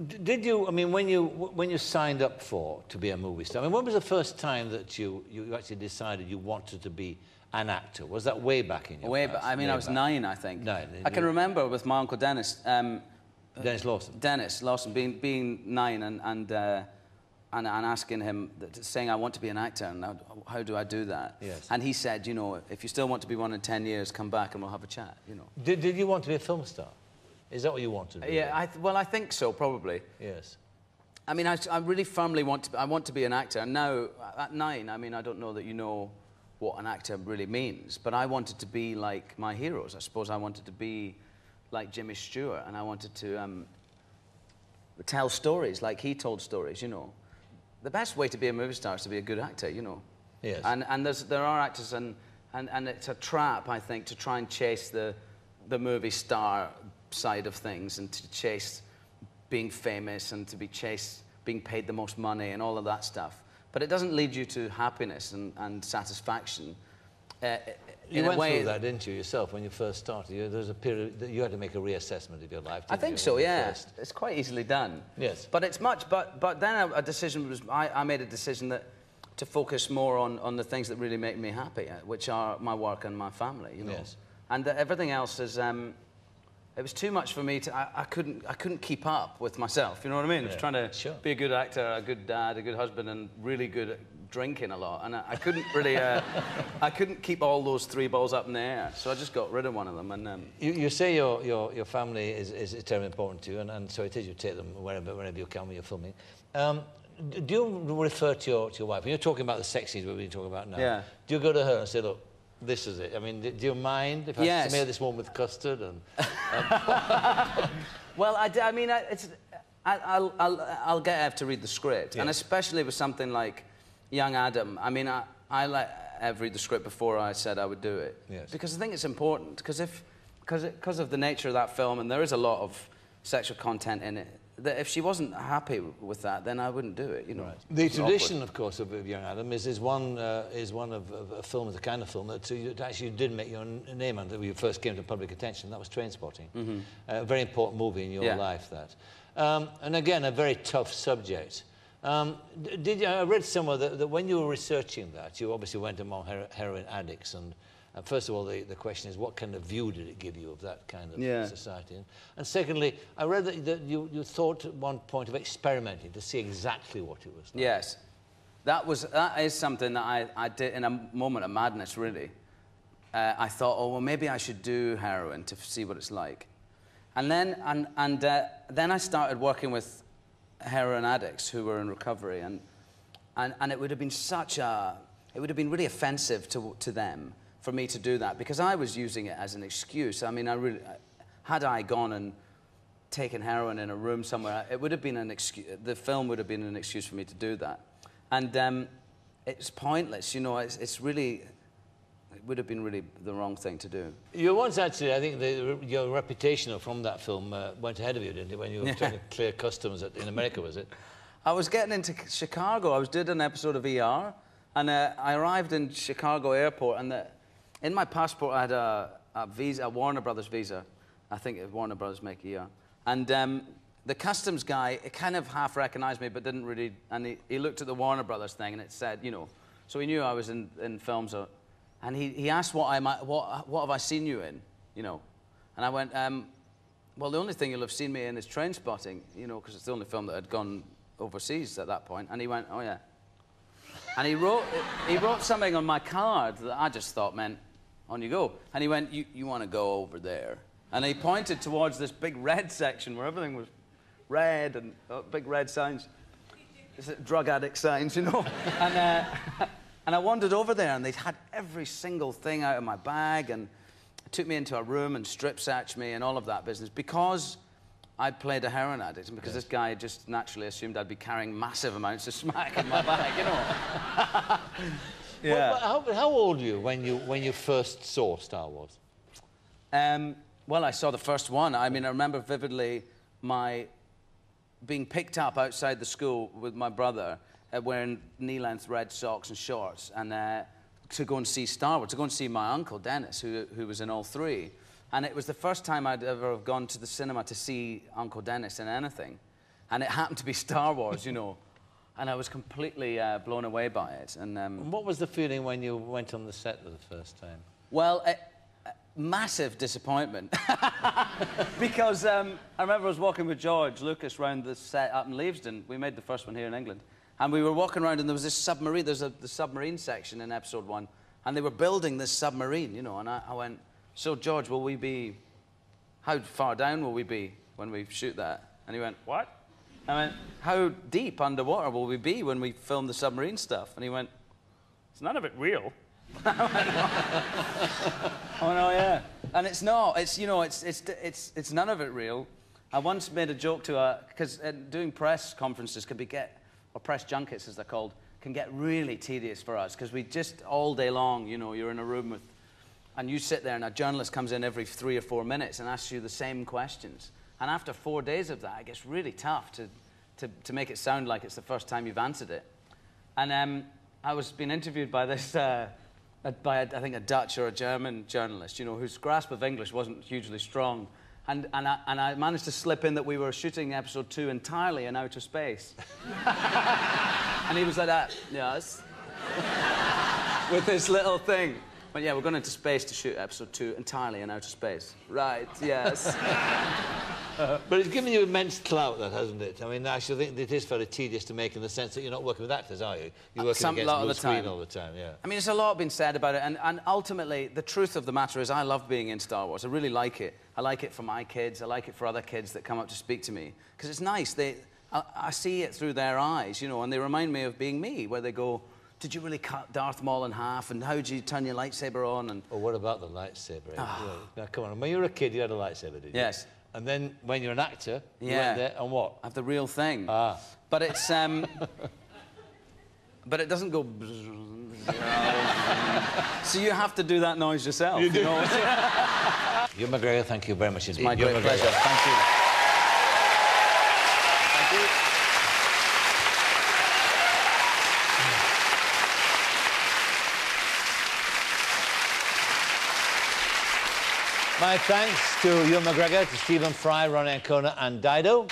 Did you, I mean, when you signed up to be a movie star, I mean, when was the first time that you actually decided you wanted to be an actor? Was that way back in your Way past? back, I mean, I was 9, I think. 9. I can remember with my Uncle Dennis. Dennis Lawson. Dennis Lawson, being 9 and asking him, saying, I want to be an actor, and how do I do that? Yes. And he said, you know, if you still want to be one in 10 years, come back and we'll have a chat, you know. Did you want to be a film star? Is that what you wanted to do? Yeah, well, I think so, probably. Yes. I mean, I really firmly want to be an actor. And now, at 9, I mean, I don't know that you know what an actor really means, but I wanted to be like my heroes. I suppose I wanted to be like Jimmy Stewart, and I wanted to tell stories like he told stories, you know. The best way to be a movie star is to be a good actor, you know. Yes. And there are actors, and it's a trap, I think, to try and chase the movie star side of things, and to chase being famous, and to chase being paid the most money and all of that stuff. But it doesn't lead you to happiness and satisfaction. You went through that, didn't you, yourself, when you first started? There was a period that you had to make a reassessment of your life, didn't you? I think so, yeah. It's quite easily done. Yes. But it's much, but then a decision was, I made a decision to focus more on the things that really make me happy, which are my work and my family, you know. Yes. And everything else is, it was too much for me to, I couldn't keep up with myself, you know what I mean? I was trying to be a good actor, a good dad, a good husband, and really good at drinking a lot. And I couldn't really, I couldn't keep all those 3 balls up in the air. So I just got rid of one of them. And you say your family is terribly important to you, and so it is, you take them wherever you can when you're filming. Do you refer to your wife? When you're talking about the sex scenes we've been talking about now, yeah. Do you go to her and say, look, this is it? I mean, do you mind if I yes. made this one with custard? And, well, I mean, I'll get Ev to read the script, yeah. And especially with something like Young Adam. I mean, I let Ev read the script before I said I would do it, yes. Because I think it's important. Because of the nature of that film, and there is a lot of sexual content in it, that if she wasn't happy with that, then I wouldn't do it, you know. Right. The tradition, of course, of Young Adam is one of a film, the kind of film that actually did make your name under when you first came to public attention. That was Trainspotting. Mm-hmm. A very important movie in your life, that. And again, a very tough subject. I read somewhere that when you were researching that, you obviously went among heroin addicts, and first of all, the question is, what kind of view did it give you of that kind of society? And secondly, I read that you thought at one point of experimenting to see exactly what it was like. Yes. That is something that I did in a moment of madness, really. I thought, oh, well, maybe I should do heroin to see what it's like. And then I started working with heroin addicts who were in recovery, and it would have been it would have been really offensive to them for me to do that, because I was using it as an excuse. I mean, had I gone and taken heroin in a room somewhere, it would have been an excuse. The film would have been an excuse for me to do that, and it's pointless. You know, it would have been really the wrong thing to do. You once actually, I think your reputation from that film went ahead of you, didn't it? When you were trying to clear customs in America, was it? I was getting into Chicago. I did an episode of ER, and I arrived in Chicago airport, and in my passport I had a visa, a Warner Brothers visa. I think Warner Brothers make ER. And the customs guy, kind of half recognized me, but didn't really, and he looked at the Warner Brothers thing, and it said, you know, so he knew I was in films. And he asked what have I seen you in, you know? And I went, well, the only thing you'll have seen me in is Trainspotting, you know, because it's the only film that had gone overseas at that point. And he went, oh, yeah. And he wrote something on my card that I just thought meant, on you go. And he went, you want to go over there. And he pointed towards this big red section where everything was red and big red signs. Drug addict signs, you know? And I wandered over there, and they'd had every single thing out of my bag, and took me into a room and strip searched me and all of that business, because I'd played a heroin addict, and because this guy just naturally assumed I'd be carrying massive amounts of smack in my bag, you know. Yeah. Well, how old were you when you first saw Star Wars? Well, I saw the first one. I mean, I remember vividly being picked up outside the school with my brother, wearing knee-length red socks and shorts, and to go and see Star Wars, to go and see my uncle, Dennis, who was in all 3. And it was the first time I'd ever gone to the cinema to see Uncle Dennis in anything. And it happened to be Star Wars, you know. And I was completely blown away by it. And what was the feeling when you went on the set for the first time? Well, massive disappointment. Because I remember I was walking with George Lucas around the set up in Leavesden. We made the first one here in England. And we were walking around and there was this submarine. There's the submarine section in episode 1. And they were building this submarine, you know. And I went, so George, will we be... How far down will we be when we shoot that? And he went, what? I went, how deep underwater will we be when we film the submarine stuff? And he went, it's none of it real. I went, oh no, yeah. And it's not. It's, you know, it's none of it real. I once made a joke to because doing press conferences or press junkets as they're called, can get really tedious for us because we just all day long, you know, you're in a room with, and you sit there and a journalist comes in every 3 or 4 minutes and asks you the same questions. And after 4 days of that, it gets really tough to make it sound like it's the first time you've answered it. And I was being interviewed by this, by I think a Dutch or a German journalist, you know, whose grasp of English wasn't hugely strong. And I managed to slip in that we were shooting episode 2 entirely in outer space. And he was like that, yes. With this little thing. But yeah, we're going into space to shoot episode 2 entirely in outer space. Right, yes. But it's given you immense clout, that, hasn't it? I mean, actually, I think it is very tedious to make in the sense that you're not working with actors, are you? You're working against blue screen all the time, yeah. I mean, there's a lot been said about it, and ultimately, the truth of the matter is I love being in Star Wars. I really like it. I like it for my kids. I like it for other kids that come up to speak to me. Because it's nice. I see it through their eyes, you know, and they remind me of being me, where they go, did you really cut Darth Maul in half? And how did you turn your lightsaber on? And what about the lightsaber? Now, come on. When you were a kid, you had a lightsaber, did you? Yes. And then, when you're an actor, you went there and what? I have the real thing. Ah. But it's... but it doesn't go... So you have to do that noise yourself. You know? Ewan McGregor, thank you very much indeed. It's my great pleasure. Thank you. Thank you. My thanks to Ewan McGregor, to Stephen Fry, Ronnie Ancona and Dido.